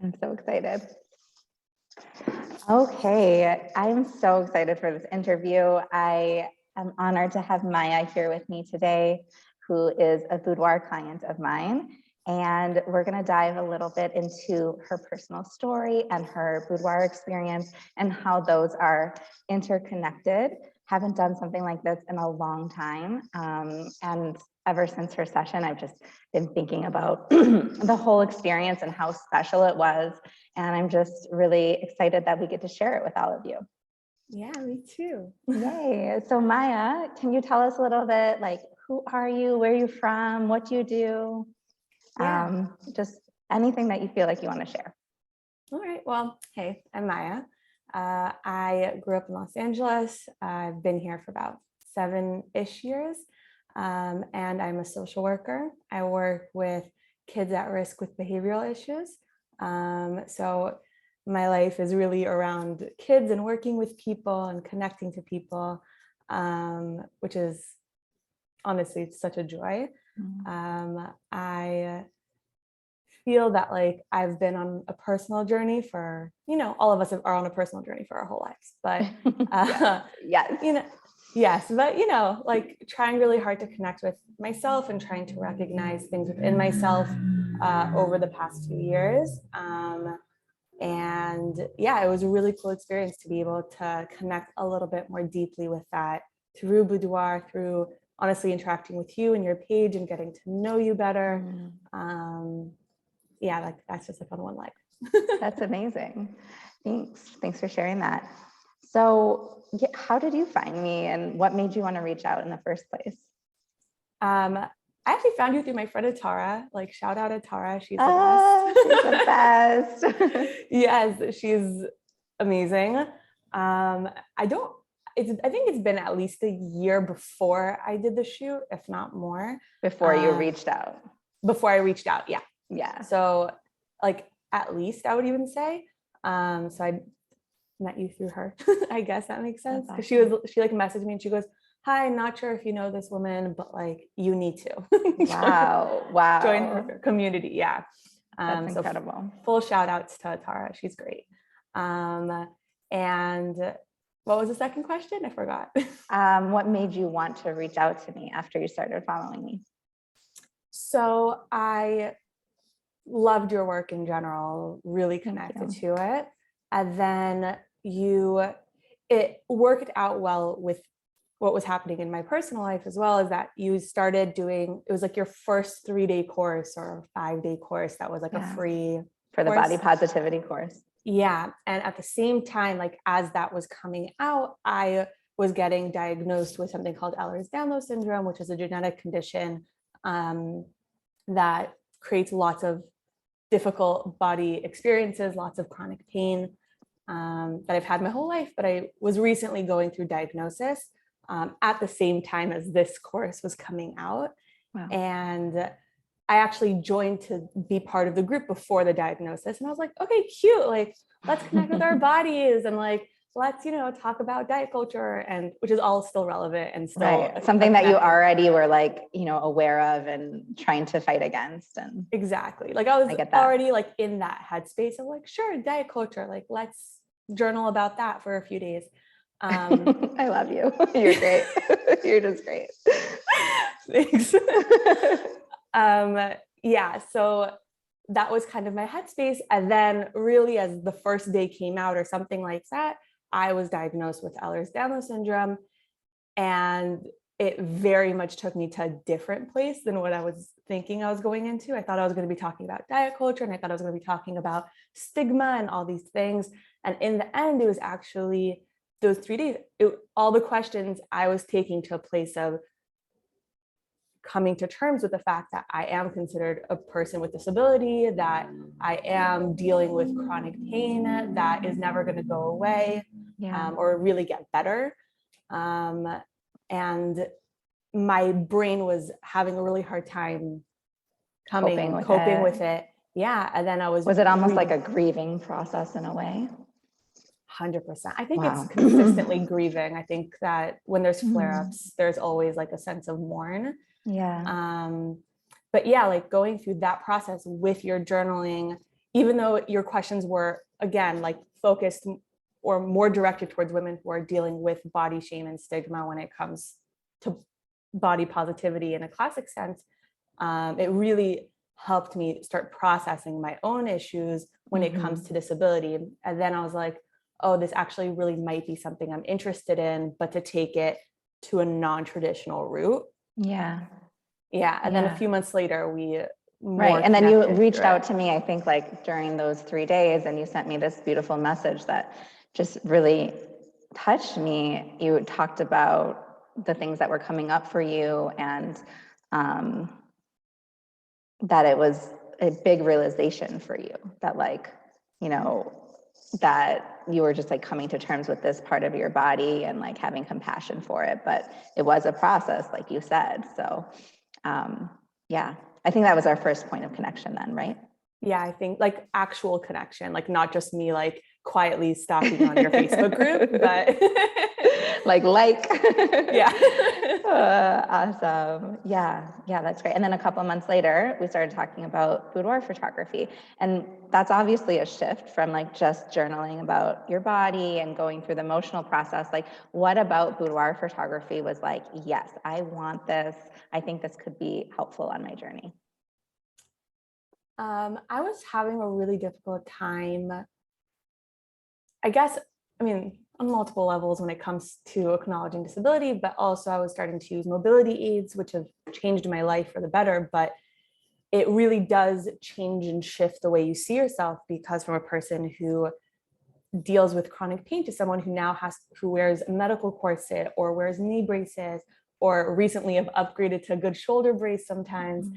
I'm so excited. Okay, I'm so excited for this interview. I am honored to have Maya here with me today, who is a Boudoir client of mine. And we're going to dive a little bit into her personal story and her boudoir experience and how those are interconnected. Haven't done something like this in a long time. And ever since her session, I've just been thinking about the whole experience and how special it was. And I'm just really excited that we get to share it with all of you. Yeah, me too. Yay. So Maya, can you tell us a little bit, like, who are you, where are you from, what do you do? Yeah. Just anything that you feel like you want to share. All right. Well, hey, I'm Maya. I grew up in Los Angeles. I've been here for about 7-ish years. And I'm a social worker. I work with kids at risk with behavioral issues. So my life is really around kids and working with people and connecting to people, which is honestly, it's such a joy. I feel that like I've been on a personal journey for, all of us are on a personal journey for our whole lives, but yes. Yes, but like trying really hard to connect with myself and trying to recognize things within myself over the past few years. And yeah, it was a really cool experience to be able to connect a little bit more deeply with that through Boudoir, through honestly interacting with you and your page and getting to know you better. Yeah, like that's just like on one leg. That's amazing. Thanks for sharing that. So how did you find me and what made you want to reach out in the first place? I actually found you through my friend Atara. Like, shout out Atara, she's the best. She's the best. Yes, she's amazing. I think it's been at least a year before I did the shoot, if not more. Before you reached out. Before I reached out, yeah. Yeah. So like at least I would even say. So I met you through her. I guess that makes sense. Because she like messaged me and she goes, "Hi, not sure if you know this woman, but like you need to." Wow. Join her community. Yeah. That's incredible. So full shout outs to Tara. She's great. And what was the second question? I forgot. What made you want to reach out to me after you started following me? So I loved your work in general, really connected to it. And then it worked out well with what was happening in my personal life as well, is that you started doing, it was like your first 3-day course or 5-day course that was like a free for the body positivity course. Yeah. And at the same time, like as that was coming out, I was getting diagnosed with something called Ehlers-Danlos syndrome, which is a genetic condition that creates lots of difficult body experiences, lots of chronic pain that I've had my whole life, but I was recently going through diagnosis at the same time as this course was coming out. Wow. And I actually joined to be part of the group before the diagnosis. And I was like, okay, cute. Like, let's connect with our bodies and like, let's, talk about diet culture, and which is all still relevant and still something that you already were like, aware of and trying to fight against. And exactly. Like I was already like in that headspace of like, sure, diet culture, like let's journal about that for a few days. I love you. You're great. You're just great. Thanks. Yeah, so that was kind of my headspace. And then really as the first day came out or something like that, I was diagnosed with Ehlers-Danlos syndrome. And it very much took me to a different place than what I was thinking I was going into. I thought I was going to be talking about diet culture, and I thought I was going to be talking about stigma and all these things. And in the end, it was actually those 3 days, all the questions I was taking to a place of coming to terms with the fact that I am considered a person with disability, that I am dealing with chronic pain that is never going to go away or really get better. And my brain was having a really hard time coping with it. Yeah. And then was it almost like a grieving process in a way? 100%. I think it's consistently grieving. I think that when there's flare-ups, there's always like a sense of mourn. Yeah. But yeah, like going through that process with your journaling even though your questions were, again, like focused or more directed towards women who are dealing with body shame and stigma when it comes to body positivity in a classic sense, it really helped me start processing my own issues when it comes to disability. And then I was like, oh, this actually really might be something I'm interested in, but to take it to a non-traditional route. Yeah. Yeah. And then a few months later, we right. And then you reached out to me, I think like during those 3 days, and you sent me this beautiful message that just really touched me. You talked about the things that were coming up for you, and that it was a big realization for you that, like, you know, that you were just like coming to terms with this part of your body and like having compassion for it. But it was a process, like you said. So yeah, I think that was our first point of connection then, right? Yeah, I think like actual connection, like not just me like quietly stalking on your Facebook group, but like yeah. Awesome. Yeah, that's great. And then a couple of months later, we started talking about boudoir photography. And that's obviously a shift from like just journaling about your body and going through the emotional process. Like, what about boudoir photography was like, yes, I want this. I think this could be helpful on my journey. I was having a really difficult time, I guess, I mean, on multiple levels when it comes to acknowledging disability, but also I was starting to use mobility aids, which have changed my life for the better, but it really does change and shift the way you see yourself, because from a person who deals with chronic pain to someone who now who wears a medical corset or wears knee braces, or recently have upgraded to a good shoulder brace sometimes.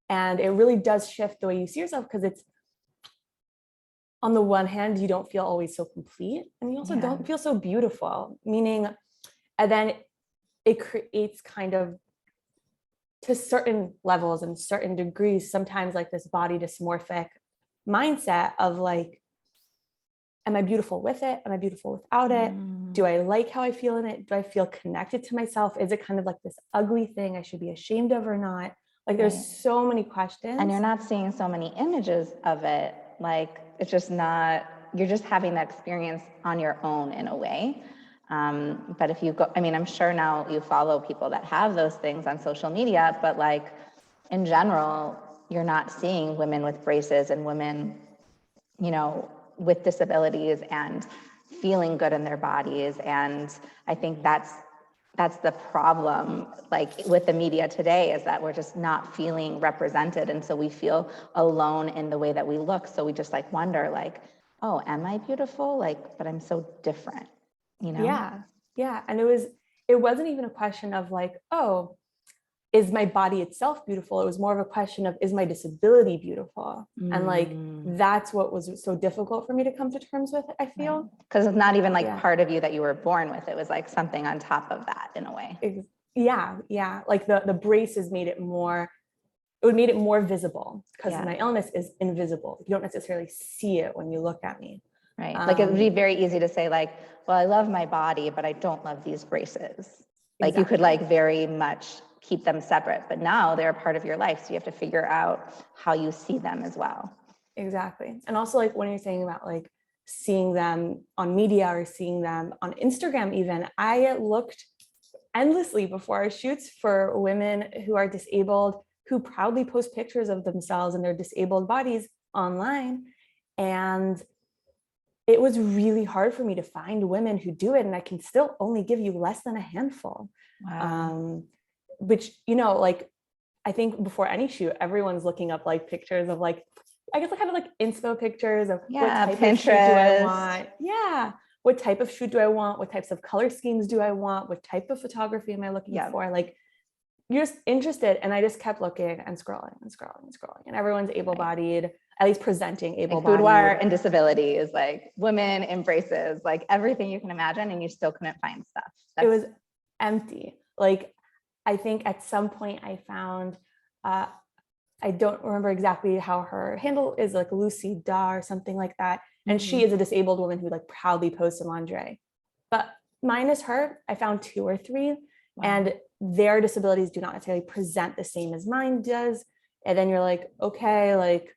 And it really does shift the way you see yourself, because it's, on the one hand, you don't feel always so complete, and you also don't feel so beautiful, meaning, and then it creates kind of, to certain levels and certain degrees, sometimes like this body dysmorphic mindset of like, am I beautiful with it? Am I beautiful without it? Do I like how I feel in it? Do I feel connected to myself? Is it kind of like this ugly thing I should be ashamed of or not? Like, there's so many questions. And you're not seeing so many images of it. Like, it's just not, you're just having that experience on your own in a way. But if you go, I mean, I'm sure now you follow people that have those things on social media, but like in general, you're not seeing women with braces and women, you know, with disabilities and feeling good in their bodies. And I think that's the problem, like with the media today, is that we're just not feeling represented. And so we feel alone in the way that we look. So we just like wonder like, oh, am I beautiful? Like, but I'm so different, you know? Yeah. And it wasn't even a question of like, oh, is my body itself beautiful? It was more of a question of, is my disability beautiful? And like, that's what was so difficult for me to come to terms with, I feel. Because it's not even like part of you that you were born with. It was like something on top of that in a way. Yeah. Like the braces made it more, it would made it more visible, because my illness is invisible. You don't necessarily see it when you look at me. Right. Like it would be very easy to say like, well, I love my body, but I don't love these braces. Like you could like very much keep them separate, but now they're a part of your life. So you have to figure out how you see them as well. Exactly. And also like when you're saying about like seeing them on media or seeing them on Instagram, even, I looked endlessly before our shoots for women who are disabled, who proudly post pictures of themselves and their disabled bodies online. And it was really hard for me to find women who do it. And I can still only give you less than a handful. Wow. Which, you know, like, I think before any shoot, everyone's looking up like pictures of like, I guess kind of like inspo pictures of what type Pinterest. of shoot do I want? Yeah. What type of shoot do I want? What types of color schemes do I want? What type of photography am I looking for? Like, you're just interested. And I just kept looking and scrolling and scrolling and scrolling. And everyone's able-bodied, at least presenting able-bodied. Boudoir and disability is like women in braces, like everything you can imagine, and you still couldn't find stuff. It was empty. Like, I think at some point I found, I don't remember exactly how her handle is, like Lucy Da or something like that. And she is a disabled woman who like proudly posts in lingerie. But minus her, I found 2 or 3, and their disabilities do not necessarily present the same as mine does. And then you're like, okay, like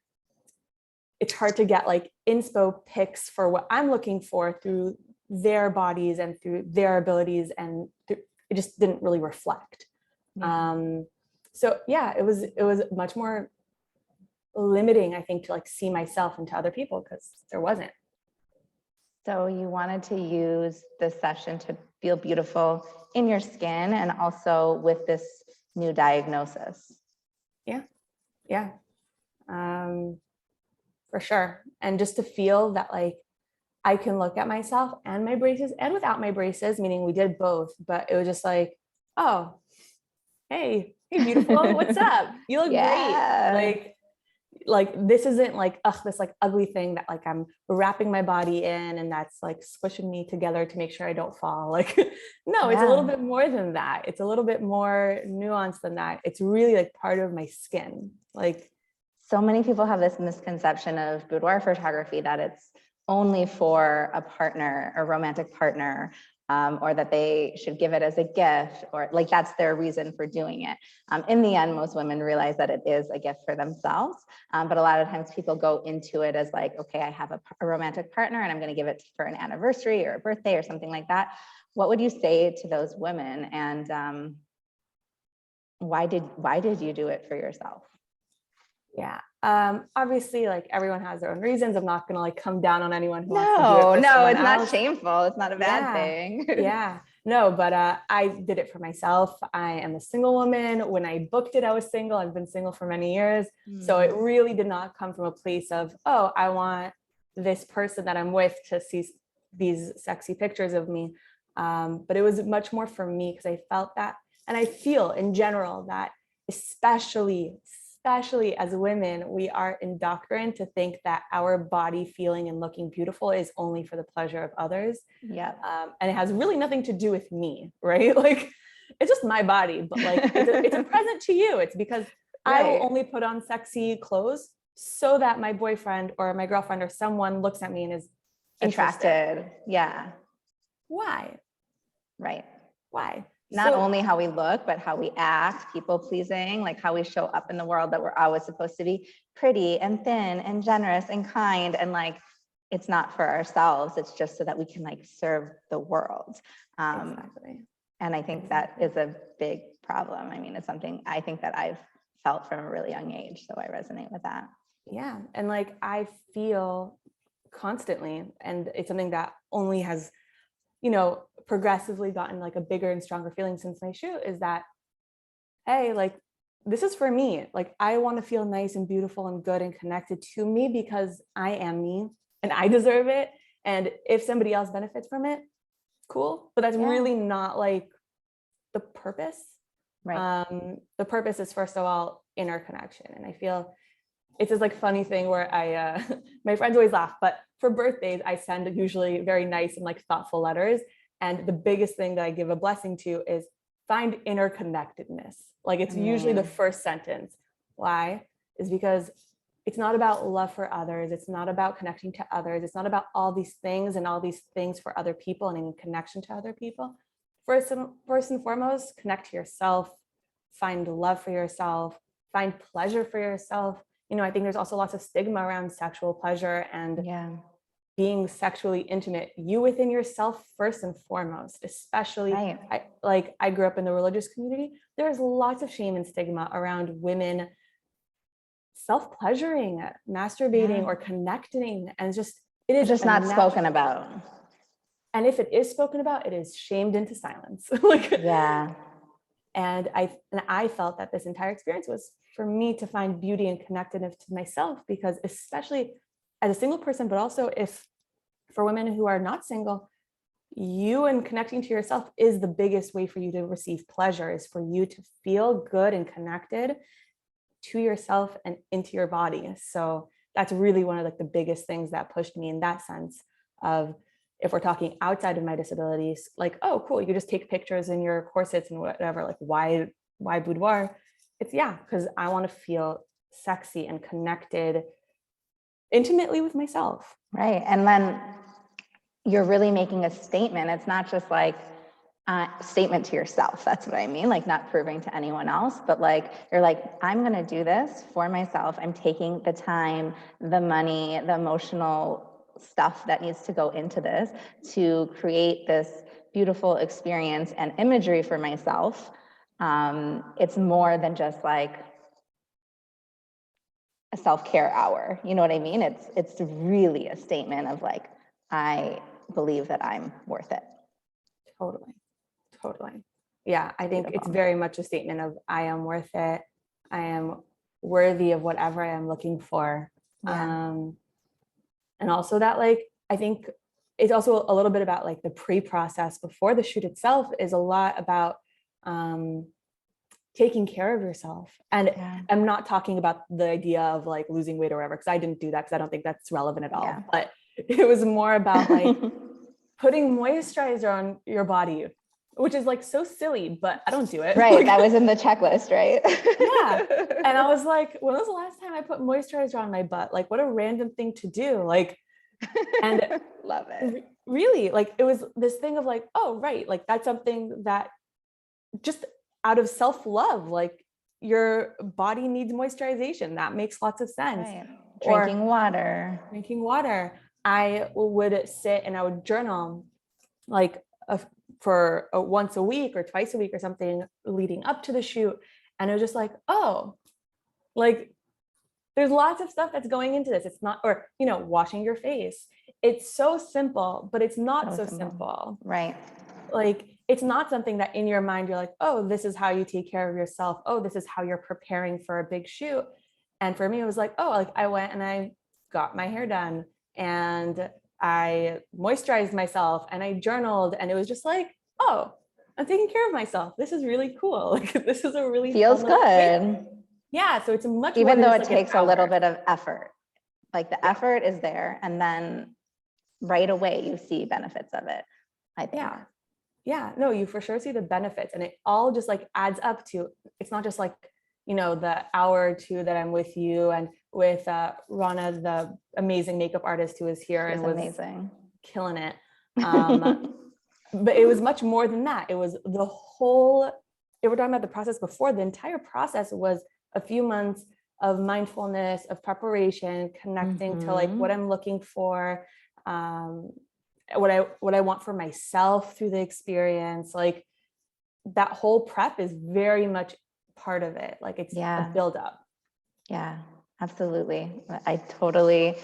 it's hard to get like inspo pics for what I'm looking for through their bodies and through their abilities, and it just didn't really reflect. Yeah. So yeah, it was much more limiting, I think, to like see myself and to other people, because there wasn't. So you wanted to use this session to feel beautiful in your skin and also with this new diagnosis. Yeah, for sure. And just to feel that like I can look at myself and my braces and without my braces, meaning we did both, but it was just like, oh, hey, beautiful, what's up? You look great. Yeah. Like this isn't like, ugh, this like ugly thing that like I'm wrapping my body in and that's like squishing me together to make sure I don't fall. Like, no, it's a little Yeah. bit more than that. It's a little bit more nuanced than that. It's really like part of my skin. Like, So many people have this misconception of boudoir photography that it's only for a partner, a romantic partner, or that they should give it as a gift, or like that's their reason for doing it. In the end, most women realize that it is a gift for themselves. But a lot of times people go into it as like, okay, I have a romantic partner and I'm going to give it for an anniversary or a birthday or something like that. What would you say to those women? And why did you do it for yourself? yeah. Obviously, like everyone has their own reasons. I'm not gonna like come down on anyone who wants to do it for No, someone it's not else. shameful. It's not a bad Yeah, thing. yeah. No, but I did it for myself. I am a single woman. When I booked it, I was single. I've been single for many years. So it really did not come from a place of, oh, I want this person that I'm with to see these sexy pictures of me. But it was much more for me because I felt that, and I feel in general that especially as women, we are indoctrined to think that our body feeling and looking beautiful is only for the pleasure of others. Yeah. And it has really nothing to do with me, right? Like, it's just my body, but like, it's a present to you. It's because I will only put on sexy clothes so that my boyfriend or my girlfriend or someone looks at me and is Attracted. Yeah. Why? Right. Why? Not only how we look, but how we act, people pleasing, like how we show up in the world, that we're always supposed to be pretty and thin and generous and kind. And like, it's not for ourselves. It's just so that we can like serve the world. Exactly. And I think that is a big problem. I mean, it's something I think that I've felt from a really young age. So I resonate with that. Yeah. And like, I feel constantly, and it's something that only has, progressively gotten like a bigger and stronger feeling since my shoot, is that, hey, like, this is for me. Like, I want to feel nice and beautiful and good and connected to me because I am me and I deserve it. And if somebody else benefits from it, cool. But that's really not like the purpose. Right. The purpose is, first of all, inner connection. And I feel it's this like funny thing where I, my friends always laugh, but for birthdays, I send usually very nice and like thoughtful letters. And the biggest thing that I give a blessing to is find interconnectedness. Like, it's usually the first sentence. Why? Is because it's not about love for others. It's not about connecting to others. It's not about all these things and all these things for other people and in connection to other people. First and foremost, connect to yourself, find love for yourself, find pleasure for yourself. I think there's also lots of stigma around sexual pleasure and being sexually intimate, you within yourself first and foremost, especially I grew up in the religious community. There's lots of shame and stigma around women self-pleasuring, masturbating, or connecting. And it is just not spoken about. And if it is spoken about, it is shamed into silence. Like, and I felt that this entire experience was for me to find beauty and connectedness to myself, because especially as a single person, but also if for women who are not single, you and connecting to yourself is the biggest way for you to receive pleasure, is for you to feel good and connected to yourself and into your body. So that's really one of like the biggest things that pushed me in that sense of, if we're talking outside of my disabilities, like, oh, cool, you just take pictures in your corsets and whatever, like why boudoir? It's because I want to feel sexy and connected intimately with myself. Right. And then you're really making a statement. It's not just like, statement to yourself. That's what I mean. Like not proving to anyone else, but like, you're like, I'm going to do this for myself. I'm taking the time, the money, the emotional stuff that needs to go into this to create this beautiful experience and imagery for myself. It's more than just like a self-care hour. You know what I mean? It's really a statement of like, I believe that I'm worth it. Totally. Totally. Yeah, I think it's Beautiful. very much a statement of I am worth it. I am worthy of whatever I am looking for. Yeah. And also that, like, I think it's also a little bit about like the pre-process before the shoot itself is a lot about taking care of yourself. And Yeah. I'm not talking about the idea of like losing weight or whatever, because I didn't do that because I don't think that's relevant at all. Yeah. But it was more about like putting moisturizer on your body, which is like so silly, but I don't do it. Right. Like, That was in the checklist, right? yeah. And I was like, when was the last time I put moisturizer on my butt? Like, what a random thing to do. Like, and love it. Really, like, it was this thing of like, oh, right. Like, that's something that just out of self-love, like your body needs moisturization. That makes lots of sense. Right. Or Drinking water. drinking water. I would sit and I would journal like for once a week or twice a week or something leading up to the shoot. And it was just like, oh, like there's lots of stuff that's going into this. It's not, or, you know, washing your face. It's so simple, but it's not so simple. Right. Like, it's not something that in your mind, you're like, oh, this is how you take care of yourself. Oh, this is how you're preparing for a big shoot. And for me, it was like, oh, like I went and I got my hair done and I moisturized myself and I journaled, and it was just like, oh, I'm taking care of myself. This is really cool. Like, this is a really feels good. Yeah. So it's much even more though it like takes a little bit of effort. Like the effort is there, and then right away you see benefits of it, I think. Yeah. Yeah, no, you for sure see the benefits, and it all just like adds up to, it's not just like, you know, the hour or two that I'm with you and with Rana, the amazing makeup artist who was here and was amazing, killing it. But it was much more than that. It was the whole, if we're talking about the process before, the entire process was a few months of mindfulness, of preparation, connecting to like what I'm looking for, what I want for myself through the experience. Like that whole prep is very much part of it. Like it's a buildup. Yeah, absolutely. I totally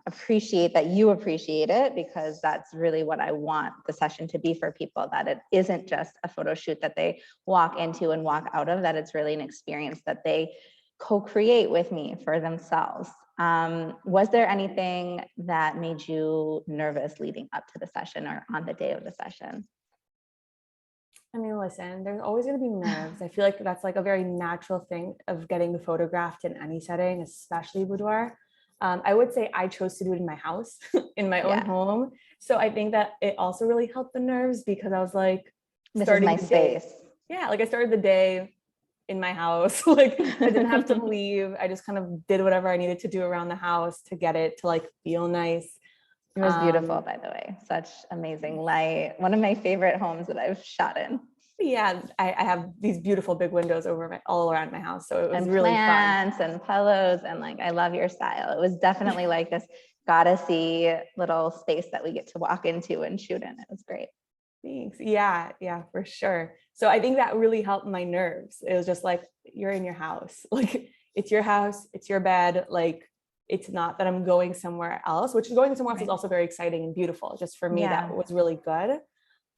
appreciate that you appreciate it, because that's really what I want the session to be for people, that it isn't just a photo shoot that they walk into and walk out of, that it's really an experience that they co-create with me for themselves. Was there anything that made you nervous leading up to the session or on the day of the session? I mean, listen, there's always going to be nerves. I feel like that's like a very natural thing of getting photographed in any setting, especially boudoir. I would say I chose to do it in my house, in my own home. So I think that it also really helped the nerves, because I was like, this is my space. Yeah, like I started the day in my house. Like I didn't have to leave. I just kind of did whatever I needed to do around the house to get it to like feel nice. It was beautiful, by the way. Such amazing light. One of my favorite homes that I've shot in. Yeah, I have these beautiful big windows all around my house, so it was really plants fun. And pillows, and like I love your style. It was definitely like this goddessy little space that we get to walk into and shoot in. It was great. Thanks. Yeah, for sure. So I think that really helped my nerves. It was just like, you're in your house, like it's your house, it's your bed. Like it's not that I'm going somewhere else, which going somewhere else is also very exciting and beautiful. Just for me, that was really good.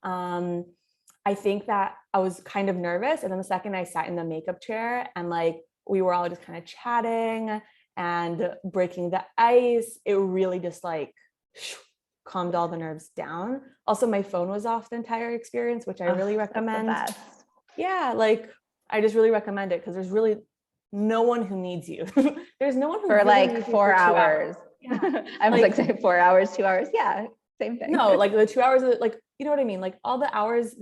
I think that I was kind of nervous. And then the second I sat in the makeup chair and like, we were all just kind of chatting and breaking the ice, it really just like calmed all the nerves down. Also, my phone was off the entire experience, which I really recommend. Yeah, like I just really recommend it, because there's really no one who needs you. There's no one who for really like needs 4 hours. Yeah. I was like say 4 hours, 2 hours. Yeah, same thing. No, like the 2 hours, like, you know what I mean? Like all the hours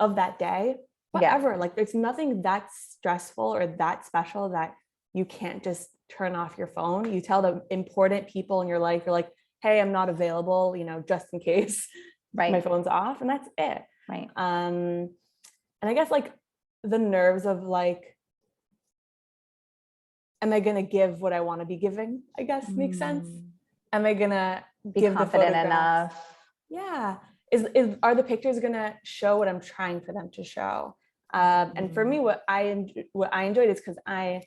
of that day, whatever, like there's nothing that stressful or that special that you can't just turn off your phone. You tell the important people in your life, you're like, hey, I'm not available, you know, just in case. Right. my phone's off, and that's it. Right. And I guess like the nerves of like, am I gonna give what I want to be giving? I guess makes sense. Am I gonna Be give the confident photographs? enough. Yeah. Are the pictures gonna show what I'm trying for them to show? And for me, what I enjoyed is because I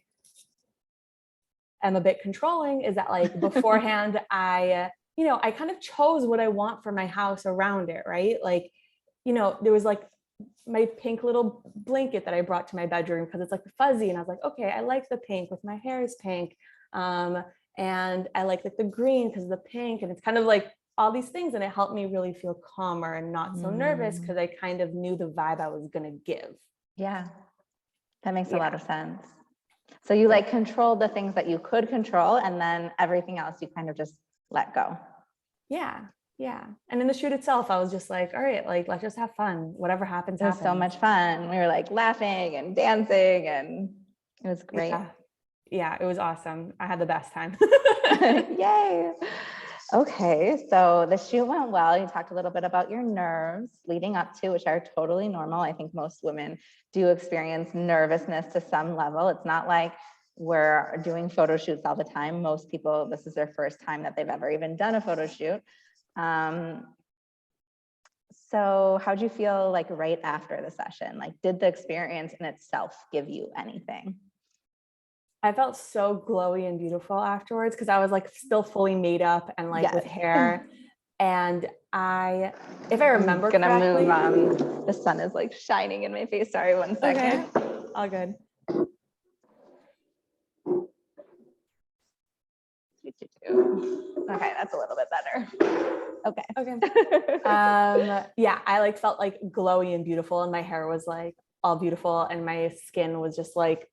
am a bit controlling, is that like beforehand, I kind of chose what I want for my house around it, right? Like, there was like my pink little blanket that I brought to my bedroom because it's like fuzzy. And I was like, okay, I like the pink with my hair is pink. And I like the green because of the pink. And it's kind of like all these things. And it helped me really feel calmer and not so nervous because I kind of knew the vibe I was going to give. Yeah, that makes a lot of sense. So you like controlled the things that you could control, and then everything else you kind of just let go. Yeah. Yeah. And in the shoot itself, I was just like, all right, like, let's just have fun. Whatever happens, It was so much fun. We were like laughing and dancing, and it was great. Yeah, it was awesome. I had the best time. Yay. Okay, so the shoot went well. You talked a little bit about your nerves leading up to, which are totally normal. I think most women do experience nervousness to some level. It's not like we're doing photo shoots all the time. Most people, this is their first time that they've ever even done a photo shoot. So how'd you feel like right after the session? Like, did the experience in itself give you anything? I felt so glowy and beautiful afterwards because I was like still fully made up and like with hair. And if I remember correctly, move. The sun is like shining in my face. Sorry, 1 second. Okay. All good. Okay, that's a little bit better. Okay. Yeah, I like felt like glowy and beautiful, and my hair was like all beautiful, and my skin was just like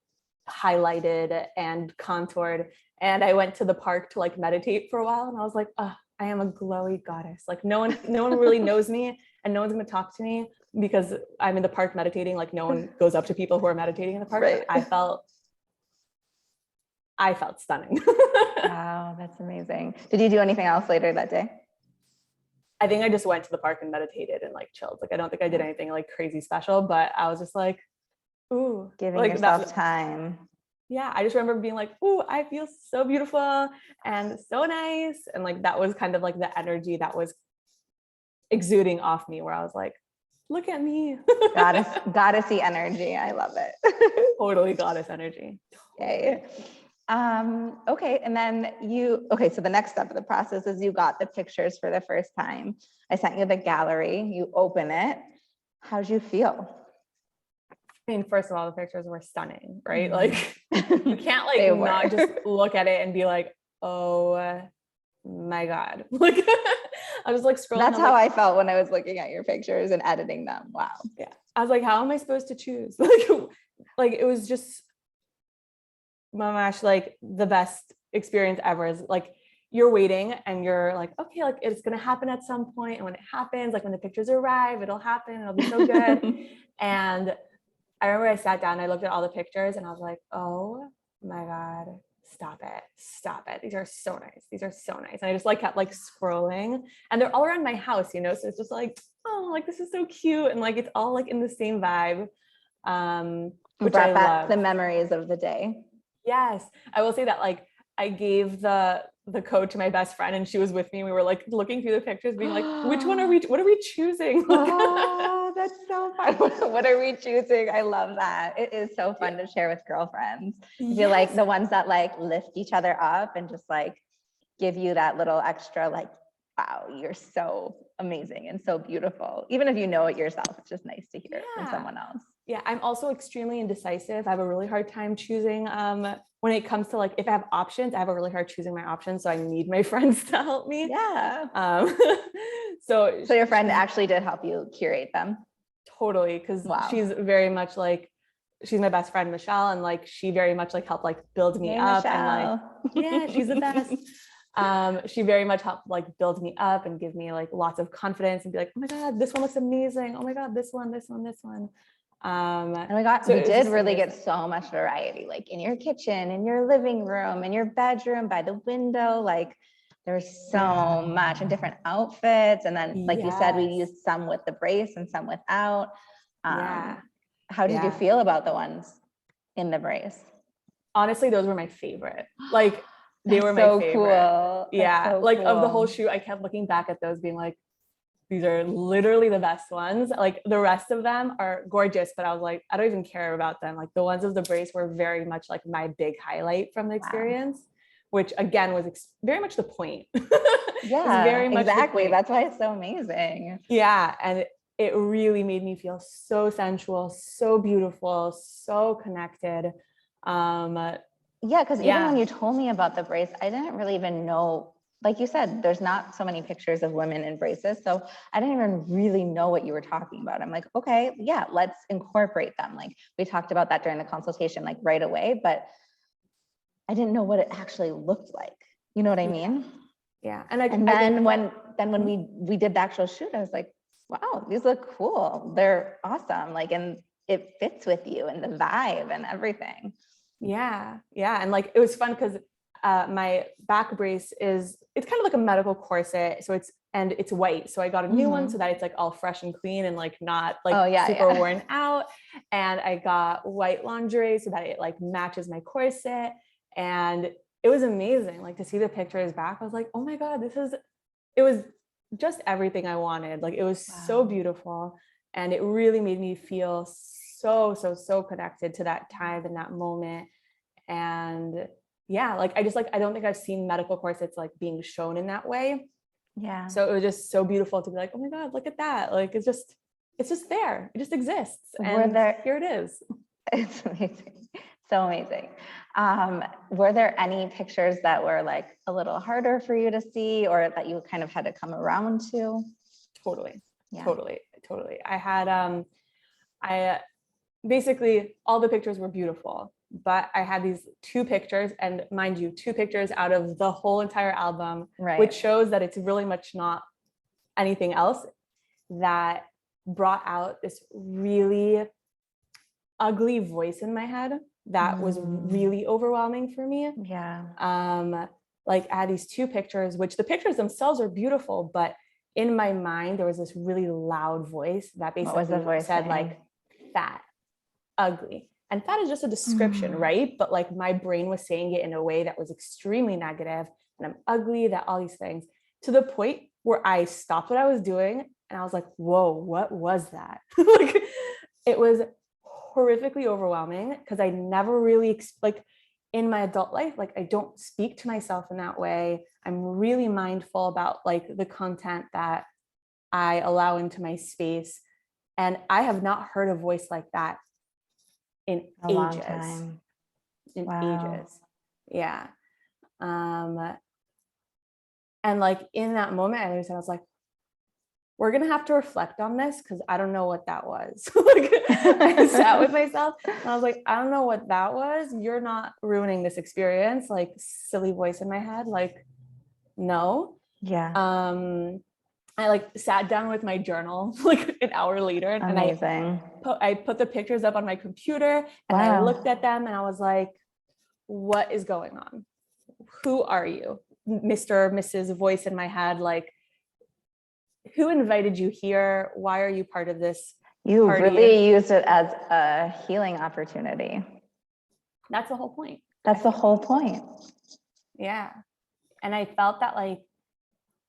highlighted and contoured. And I went to the park to like meditate for a while, and I was like, oh, I am a glowy goddess. Like no one really knows me, and no one's gonna talk to me because I'm in the park meditating. Like no one goes up to people who are meditating in the park. Right. I felt stunning. Wow, that's amazing. Did you do anything else later that day? I think I just went to the park and meditated and like chilled. Like I don't think I did anything like crazy special, but I was just like, ooh, giving like yourself time. Yeah, I just remember being like, ooh, I feel so beautiful and so nice. And like that was kind of like the energy that was exuding off me, where I was like, look at me. Goddessy energy. I love it. Totally goddess energy. Okay. Okay. And then so the next step of the process is you got the pictures for the first time. I sent you the gallery, you open it. How'd you feel? I mean, first of all, the pictures were stunning, right? Like you can't like not just look at it and be like, oh my God. Like I was like scrolling. That's how I felt when I was looking at your pictures and editing them. Wow. Yeah. I was like, how am I supposed to choose? Like it was just, mamash, like the best experience ever. Is like you're waiting and you're like, okay, like it's gonna happen at some point. And when it happens, like when the pictures arrive, it'll happen, it'll be so good. And I remember I sat down, I looked at all the pictures and I was like, oh my God, stop it. These are so nice. And I just like kept like scrolling, and they're all around my house, so it's just like, oh, like this is so cute. And like, it's all like in the same vibe. Which brought I back love. The memories of the day. Yes. I will say that like I gave the code to my best friend and she was with me. We were like looking through the pictures being like, what are we choosing? Oh, that's so fun. What are we choosing? I love that. It is so fun to share with girlfriends. I feel like the ones that like lift each other up and just like give you that little extra like, wow, you're so amazing and so beautiful. Even if you know it yourself, it's just nice to hear it from someone else. Yeah, I'm also extremely indecisive. I have a really hard time choosing when it comes to like, if I have options, I have a really hard choosing my options. So I need my friends to help me. Yeah. So your friend actually did help you curate them? Totally. Because she's very much like, she's my best friend, Michelle. And like, she very much like helped like build me up. Michelle. And like, yeah, she's the best. She very much helped like build me up and give me like lots of confidence and be like, oh my God, this one looks amazing. Oh my God, this one. And we did really get so much variety, like in your kitchen, in your living room, in your bedroom, by the window. Like There's Yeah. so much and different outfits. And then, like you said, we Yes. used some with the brace and some without. Yeah. How did you Yeah. feel about the ones in the brace? Honestly, those were my favorite. Like they That's were my so favorite. cool. That's Yeah. so Like of the whole cool. shoot, I kept looking back at those being like, these are literally the best ones. Like the rest of them are gorgeous, but I was like, I don't even care about them. Like the ones of the brace were very much like my big highlight from the experience, which again was very much the point. Yeah, very much the exactly. point. That's why it's so amazing. Yeah. And it really made me feel so sensual, so beautiful, so connected. Yeah, because even when Yeah. you told me about the brace, I didn't really even know, like you said, there's not so many pictures of women in braces. So I didn't even really know what you were talking about. I'm like, okay, yeah, let's incorporate them. Like we talked about that during the consultation, like right away, but I didn't know what it actually looked like. You know what I mean? Yeah. And I then think when we did the actual shoot, I was like, wow, these look cool. They're awesome. Like, and it fits with you and the vibe and everything. yeah. And like it was fun because my back brace it's kind of like a medical corset. So it's white. So I got a new one so that it's like all fresh and clean and like not like super worn out. And I got white lingerie so that it like matches my corset. And it was amazing. Like to see the pictures back, I was like, oh my God, it was just everything I wanted. Like it was so beautiful. And it really made me feel so connected to that time and that moment. And yeah, like I don't think I've seen medical corsets like being shown in that way. Yeah. So it was just so beautiful to be like, oh my God, look at that. Like it's just there. It just exists. And here it is. It's amazing. So amazing. Were there any pictures that were like a little harder for you to see or that you kind of had to come around to? Totally. Yeah. Totally. I had I basically all the pictures were beautiful, but I had these two pictures, and mind you, two pictures out of the whole entire album, which shows that it's really much not anything else, that brought out this really ugly voice in my head that was really overwhelming for me. Yeah. Like I had these two pictures, which the pictures themselves are beautiful, but in my mind there was this really loud voice that basically said saying? Like fat, ugly. And fat is just a description, right? But like my brain was saying it in a way that was extremely negative, and I'm ugly, that all these things, to the point where I stopped what I was doing and I was like, whoa, what was that? Like it was horrifically overwhelming because I never really like in my adult life, like I don't speak to myself in that way. I'm really mindful about like the content that I allow into my space. And I have not heard a voice like that in a long time. Ages. Yeah. And like in that moment, I was like, we're gonna have to reflect on this because I don't know what that was. Like I sat with myself and I was like, I don't know what that was. You're not ruining this experience. Like silly voice in my head. Like, no. Yeah. I like sat down with my journal like an hour later, and I put the pictures up on my computer and I looked at them and I was like, what is going on? Who are you? Mr. or Mrs. voice in my head, like, who invited you here? Why are you part of this You party? really used it as a healing opportunity. That's the whole point. That's the whole point. Yeah. And I felt that like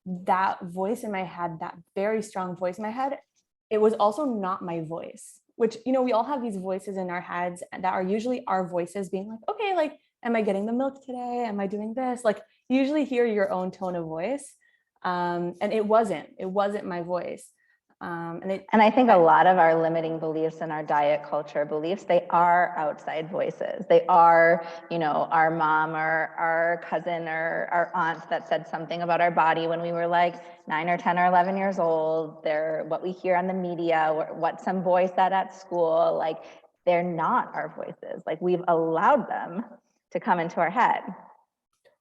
that voice in my head, that very strong voice in my head, it was also not my voice, which, you know, we all have these voices in our heads that are usually our voices being like, okay, like, am I getting the milk today? Am I doing this? Like, you usually hear your own tone of voice. And it wasn't my voice. And I think a lot of our limiting beliefs and our diet culture beliefs, they are outside voices. They are, you know, our mom or our cousin or our aunt that said something about our body when we were like 9 or 10 or 11 years old. They're what we hear on the media, what some boy said at school. Like, they're not our voices. Like, we've allowed them to come into our head.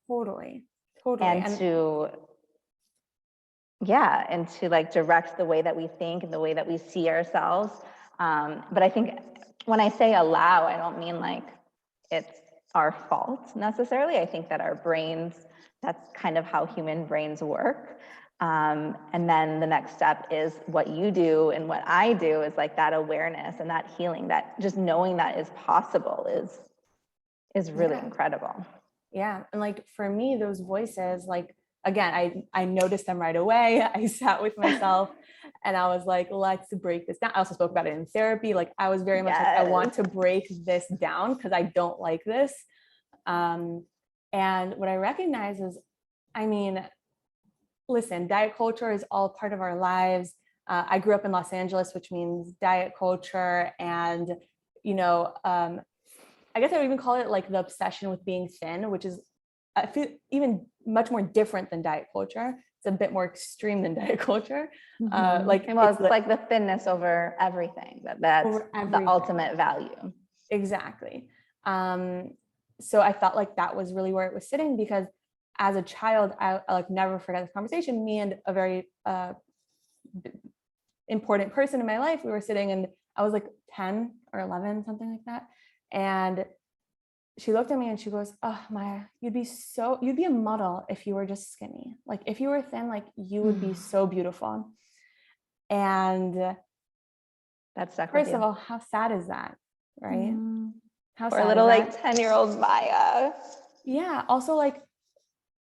Totally. And to like direct the way that we think and the way that we see ourselves. But I think when I say allow, I don't mean like it's our fault necessarily. I think that our brains that's kind of how human brains work. And then the next step is what you do and what I do is like that awareness and that healing, that just knowing that is possible is really incredible. Yeah. And like for me, those voices, like, again, I noticed them right away. I sat with myself and I was like, let's break this down. I also spoke about it in therapy. Like I was very much like, I want to break this down because I don't like this. And what I recognize is, I mean, listen, diet culture is all part of our lives. I grew up in Los Angeles, which means diet culture. And, you know, I guess I would even call it like the obsession with being thin, which is, I feel, even much more different than diet culture. It's a bit more extreme than diet culture. Like, well, it's like the thinness over everything. That's over everything. The ultimate value. Exactly. So I felt like that was really where it was sitting, because as a child, I like never forget this conversation. Me and a very important person in my life, we were sitting, and I was like 10 or 11, something like that. And she looked at me and she goes, "Oh, Maya, you'd be a model if you were just skinny. Like if you were thin, like you would be so beautiful." And that's stuck first with you. of all, how sad is that, right? How Poor sad little is like 10-year-old Maya. Yeah. Also, like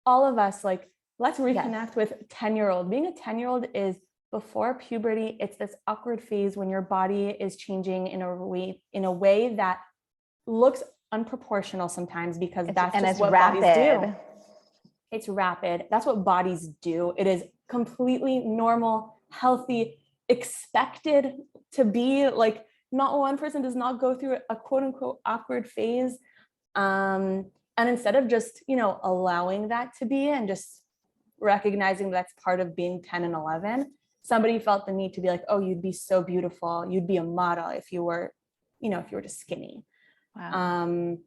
all of us, like let's reconnect with 10-year-old. Being a 10-year-old is before puberty. It's this awkward phase when your body is changing in a way that looks unproportional sometimes, because that's just what rapid. bodies do. It's rapid. That's what bodies do. It is completely normal, healthy, expected to be. Like not one person does not go through a quote unquote awkward phase. And instead of just, allowing that to be and just recognizing that's part of being 10 and 11, somebody felt the need to be like, oh, you'd be so beautiful. You'd be a model if you were just skinny. Wow.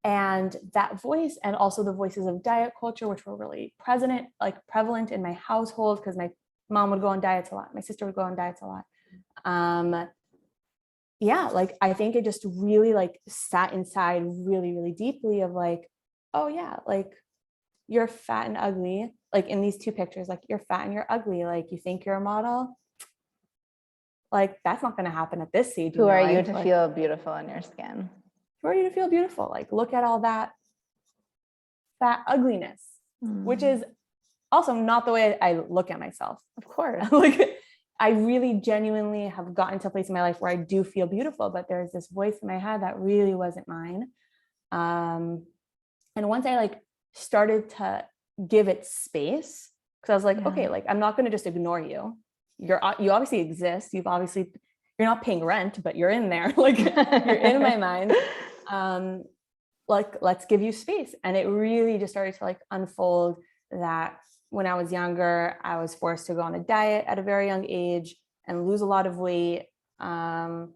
And that voice, and also the voices of diet culture, which were really prevalent in my household, because my mom would go on diets a lot. My sister would go on diets a lot. Yeah, like I think it just really like sat inside really, really deeply of like, oh yeah, like you're fat and ugly. Like in these two pictures, like you're fat and you're ugly. Like you think you're a model. Like that's not going to happen at this stage. Who are you to feel beautiful in your skin? Who are you to feel beautiful? Like look at all that ugliness, which is also not the way I look at myself. Of course. Like I really genuinely have gotten to a place in my life where I do feel beautiful, but there's this voice in my head that really wasn't mine. And once I like started to give it space, because I was like, okay, like I'm not going to just ignore you. You obviously exist. You're not paying rent, but you're in there. Like you're in my mind. Like let's give you space. And it really just started to like unfold that when I was younger, I was forced to go on a diet at a very young age and lose a lot of weight. And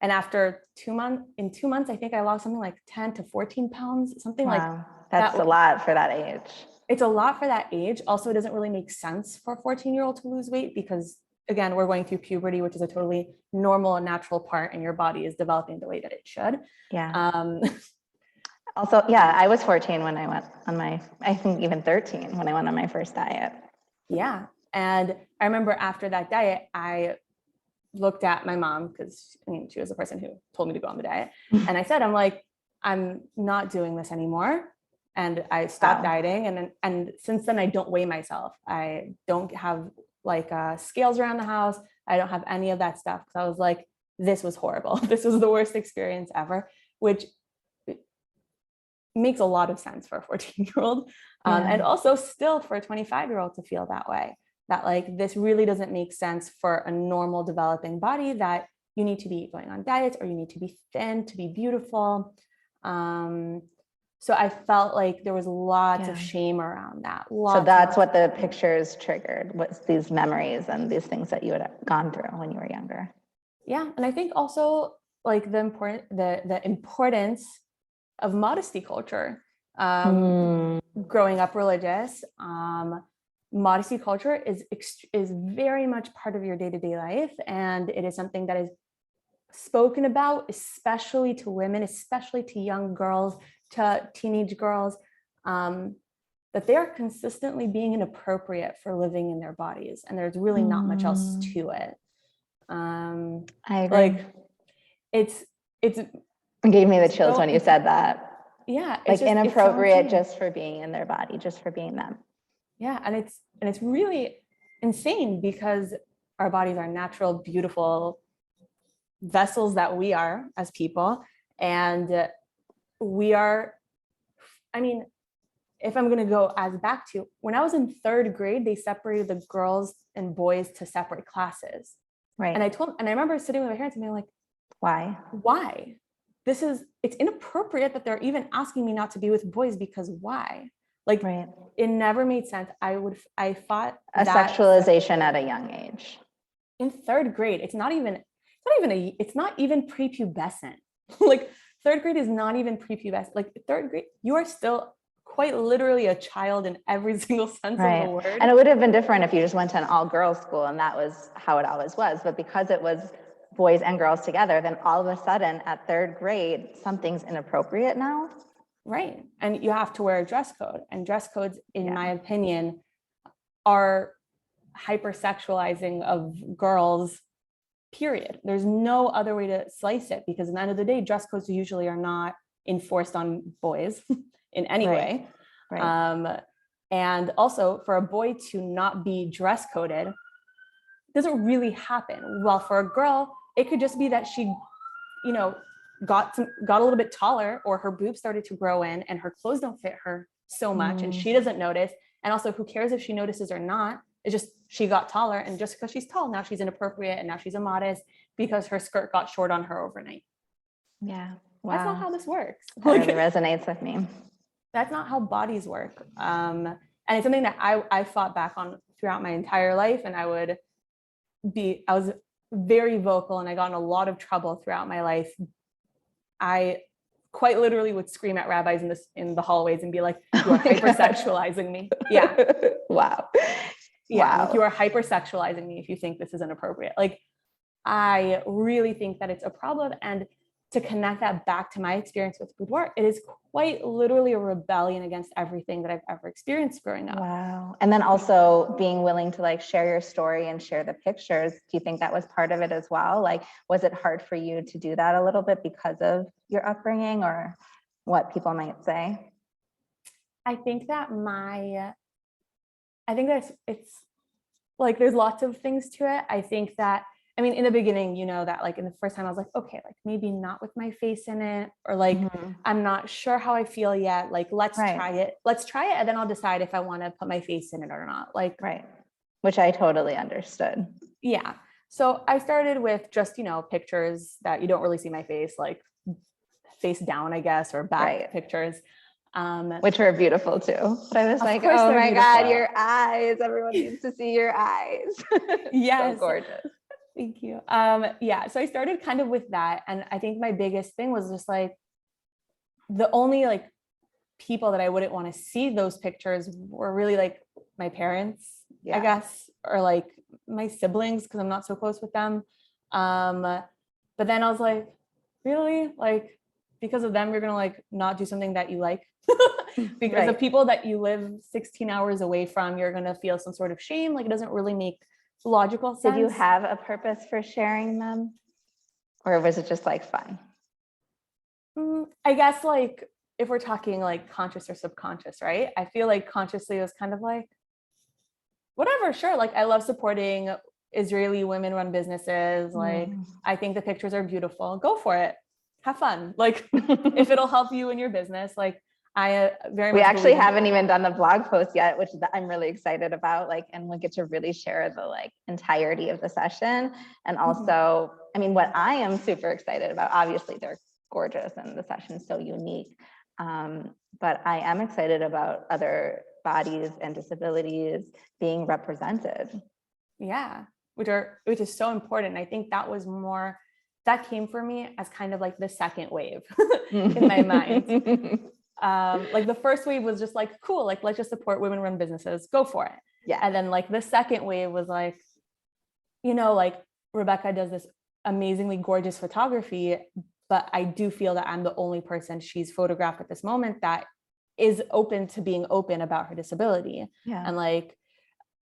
after 2 months, I think I lost something like 10 to 14 pounds, something like that's a lot for that age. It's a lot for that age. Also, it doesn't really make sense for a 14-year-old to lose weight because, again, we're going through puberty, which is a totally normal and natural part, and your body is developing the way that it should. Yeah. Also, yeah, I was 14 when I went on I think even 13 when I went on my first diet. Yeah. And I remember after that diet, I looked at my mom, because she was the person who told me to go on the diet. And I said, I'm not doing this anymore. And I stopped dieting. And since then I don't weigh myself. I don't have like scales around the house. I don't have any of that stuff. Cause I was like, this was horrible. This was the worst experience ever, which makes a lot of sense for a 14-year-old. And also still for a 25-year-old to feel that way, that like, this really doesn't make sense for a normal developing body, that you need to be going on diets or you need to be thin to be beautiful. So I felt like there was lots of shame around that. So that's what the pictures triggered, was these memories and these things that you had gone through when you were younger. Yeah. And I think also like the importance of modesty culture. Growing up religious, modesty culture is very much part of your day-to-day life. And it is something that is spoken about, especially to women, especially to young girls, to teenage girls. that they are consistently being inappropriate for living in their bodies. And there's really not much else to it. I agree. Like it's It gave me the chills so, when you said that. Yeah. Like just, inappropriate just for being in their body, just for being them. Yeah. And it's really insane because our bodies are natural, beautiful vessels that we are as people. And we are, I mean, if I'm going to go as back to when I was in 3rd grade, they separated the girls and boys to separate classes. Right. And I remember sitting with my parents and being like, why? It's inappropriate that they're even asking me not to be with boys, because why? Like, right. It never made sense. I fought a sexualization at a young age. In 3rd grade, it's not even prepubescent. Like 3rd grade is not even prepubescent. Like 3rd grade, you are still quite literally a child in every single sense of the word. And it would have been different if you just went to an all-girls school and that was how it always was. But because it was boys and girls together, then all of a sudden at 3rd grade, something's inappropriate now. Right. And you have to wear a dress code. And dress codes, in my opinion, are hypersexualizing of girls, period. There's no other way to slice it, because at the end of the day, dress codes usually are not enforced on boys in any way. Right. And also for a boy to not be dress coded doesn't really happen. Well, for a girl, it could just be that she, got a little bit taller, or her boobs started to grow in and her clothes don't fit her so much and she doesn't notice. And also, who cares if she notices or not? It's just she got taller, and just because she's tall, now she's inappropriate, and now she's immodest because her skirt got short on her overnight. Yeah. Wow. That's not how this works. That really resonates with me. That's not how bodies work. And it's something that I fought back on throughout my entire life. And I was very vocal, and I got in a lot of trouble throughout my life. I quite literally would scream at rabbis in the hallways and be like, "You are hypersexualizing me." Yeah. Wow. Yeah. Wow. Like, you are hypersexualizing me if you think this is inappropriate. Like, I really think that it's a problem. And to connect that back to my experience with boudoir, it is quite literally a rebellion against everything that I've ever experienced growing up. Wow. And then also being willing to like share your story and share the pictures. Do you think that was part of it as well? Like, was it hard for you to do that a little bit because of your upbringing or what people might say? I think that it's like, there's lots of things to it. I think that, in the beginning, that like in the first time I was like, okay, like maybe not with my face in it, or like, I'm not sure how I feel yet. Like, let's try it. And then I'll decide if I want to put my face in it or not. Like, right. Which I totally understood. Yeah. So I started with just, pictures that you don't really see my face, like face down, I guess, or back pictures. Which were beautiful too. But I was like, oh my God, your eyes. Everyone needs to see your eyes. Yes. So gorgeous. Thank you. So I started kind of with that. And I think my biggest thing was just like, the only like people that I wouldn't want to see those pictures were really like my parents, I guess, or like my siblings, because I'm not so close with them. But then I was like, really? Like, because of them, you're going to like not do something that you like? Because of people that you live 16 hours away from, you're going to feel some sort of shame. Like, it doesn't really make logical sense. Did you have a purpose for sharing them, or was it just like fun? I guess like, if we're talking like conscious or subconscious, right? I feel like consciously it was kind of like, whatever, sure. Like, I love supporting Israeli women-run businesses. Like, I think the pictures are beautiful. Go for it. Have fun. Like, if it'll help you in your business, like, we actually haven't even done the blog post yet, which I'm really excited about. Like, and we'll get to really share the like entirety of the session. And also, what I am super excited about, obviously they're gorgeous and the session's so unique. But I am excited about other bodies and disabilities being represented. Yeah, which is so important. I think that came for me as kind of like the second wave in my mind. Like, the first wave was just like, cool, like, let's just support women-run businesses, go for it. Yeah. And then like the second wave was like, like, Rebecca does this amazingly gorgeous photography, but I do feel that I'm the only person she's photographed at this moment that is open to being open about her disability. Yeah. And like,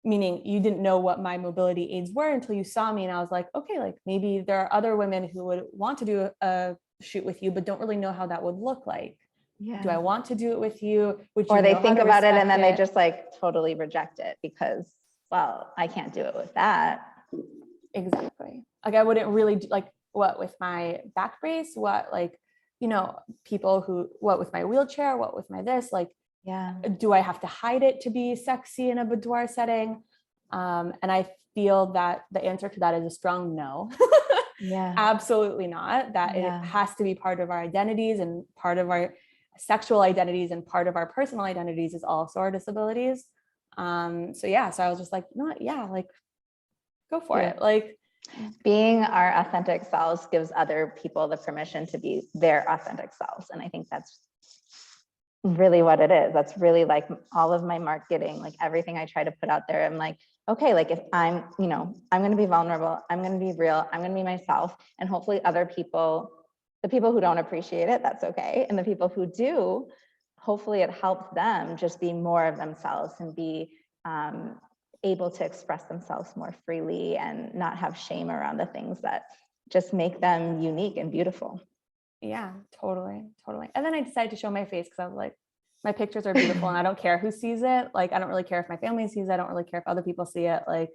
meaning you didn't know what my mobility aids were until you saw me. And I was like, okay, like maybe there are other women who would want to do a shoot with you, but don't really know how that would look like. Yeah. Do I want to do it with you? Would you Or they know how think to about it and then they respect it? just like totally reject it because, well, I can't do it with that. Exactly. Like I wouldn't really do, like what with my back brace, what like, you know, people who, what with my wheelchair, what with my this, like, Yeah. do I have to hide it to be sexy in a boudoir setting? And I feel that the answer to that is a strong no. Yeah. Absolutely not. That Yeah. it has to be part of our identities, and part of our sexual identities, and part of our personal identities is also our disabilities. So yeah, so I was just like, no, yeah, like go for Yeah. it. Like Being our authentic selves gives other people the permission to be their authentic selves. And I think that's really what it is. That's really like all of my marketing, like everything I try to put out there. I'm like, okay, like if I'm, you know, I'm going to be vulnerable, I'm going to be real, I'm going to be myself. And hopefully other people, the people who don't appreciate it, that's okay. And the people who do, hopefully it helps them just be more of themselves and be able to express themselves more freely and not have shame around the things that just make them unique and beautiful. yeah, totally. And then I decided to show my face because I was like, my pictures are beautiful and I don't care who sees it. Like, I don't really care if my family sees it. I don't really care if other people see it. Like,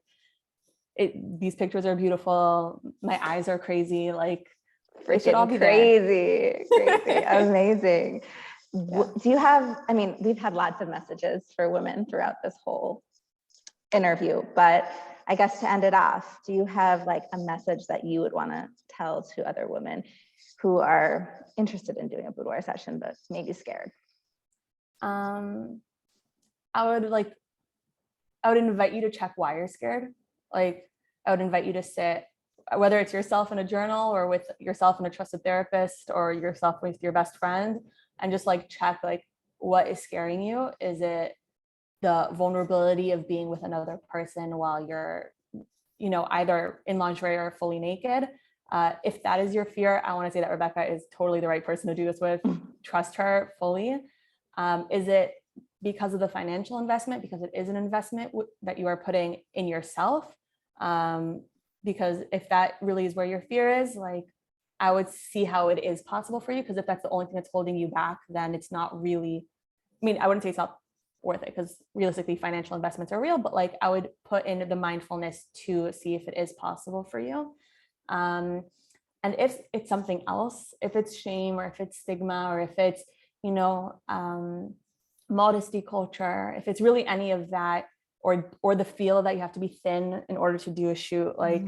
these pictures are beautiful. My eyes are crazy. Like, they should all be crazy, crazy, amazing. Yeah. Do you have, I mean, we've had lots of messages for women throughout this whole interview, but I guess to end it off, do you have like a message that you would want to tell to other women who are interested in doing a boudoir session, but maybe scared? I would invite you to check why you're scared. Like, I would invite you to sit, whether it's yourself in a journal or with yourself and a trusted therapist or yourself with your best friend, and just like check like what is scaring you. Is it the vulnerability of being with another person while you're, you know, either in lingerie or fully naked? If that is your fear, I want to say that Rebecca is totally the right person to do this with. Trust her fully. Is it because of the financial investment? Because it is an investment that you are putting in yourself. Because if that really is where your fear is, like, I would see how it is possible for you. Because if that's the only thing that's holding you back, then it's not really, I mean, I wouldn't say it's not worth it, because realistically financial investments are real, but like I would put in the mindfulness to see if it is possible for you. And if it's something else, if it's shame or if it's stigma or if it's, you know, modesty culture, if it's really any of that, or the feel that you have to be thin in order to do a shoot, like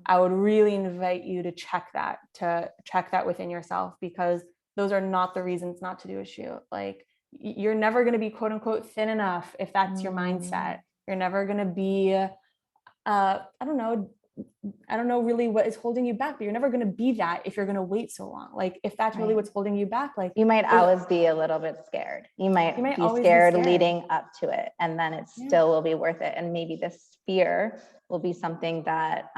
I would really invite you to check that within yourself, because those are not the reasons not to do a shoot. Like, you're never going to be quote unquote thin enough if that's your mindset. You're never going to be I don't know really what is holding you back, but you're never going to be that if you're going to wait so long. Like, if that's really what's holding you back, like you might always be a little bit scared. You might be scared leading up to it, and then it still will be worth it. And maybe this fear will be something that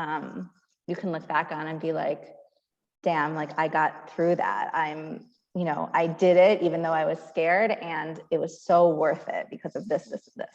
you can look back on and be like, damn, like I got through that. You know, I did it even though I was scared, and it was so worth it because of this,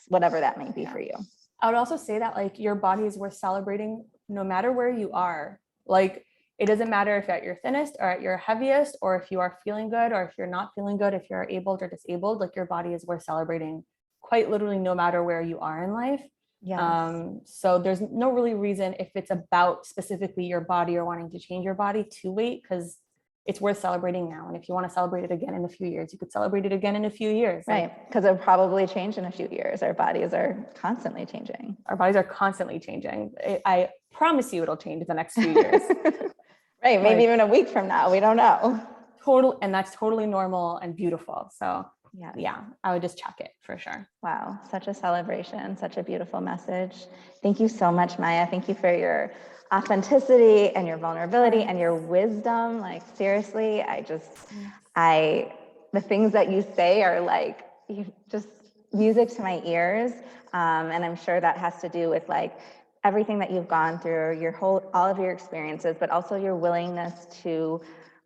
whatever that may be for you. I would also say that like your body is worth celebrating no matter where you are. Like, it doesn't matter if you're at your thinnest or at your heaviest, or if you are feeling good or if you're not feeling good, if you're abled or disabled, like your body is worth celebrating quite literally no matter where you are in life. Yes. So there's no really reason, if it's about specifically your body or wanting to change your body, to wait, because it's worth celebrating now. And if you want to celebrate it again in a few years, you could celebrate it again in a few years. Right. Because it'll probably change in a few years. Our bodies are constantly changing. Our bodies are constantly changing. I promise you it'll change in the next few years. Right. Maybe like, even a week from now. We don't know. And that's totally normal and beautiful. So yeah, I would just check it for sure. Wow. Such a celebration, such a beautiful message. Thank you so much, Maya. Thank you for your authenticity and your vulnerability and your wisdom. Like, seriously, the things that you say are like just music to my ears. And I'm sure that has to do with like everything that you've gone through, all of your experiences, but also your willingness to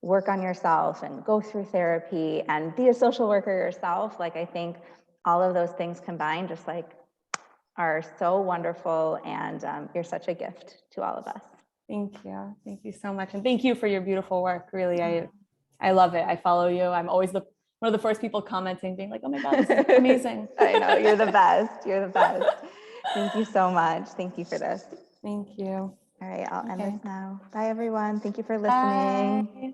work on yourself and go through therapy and be a social worker yourself. Like, I think all of those things combined just like are so wonderful, and you're such a gift to all of us. Thank you. Thank you so much. And thank you for your beautiful work. Really, I love it. I follow you. I'm always one of the first people commenting, being like, oh my God, this is amazing. I know, you're the best. You're the best. Thank you so much. Thank you for this. Thank you. All right, I'll end Okay. this now. Bye, everyone. Thank you for listening. Bye.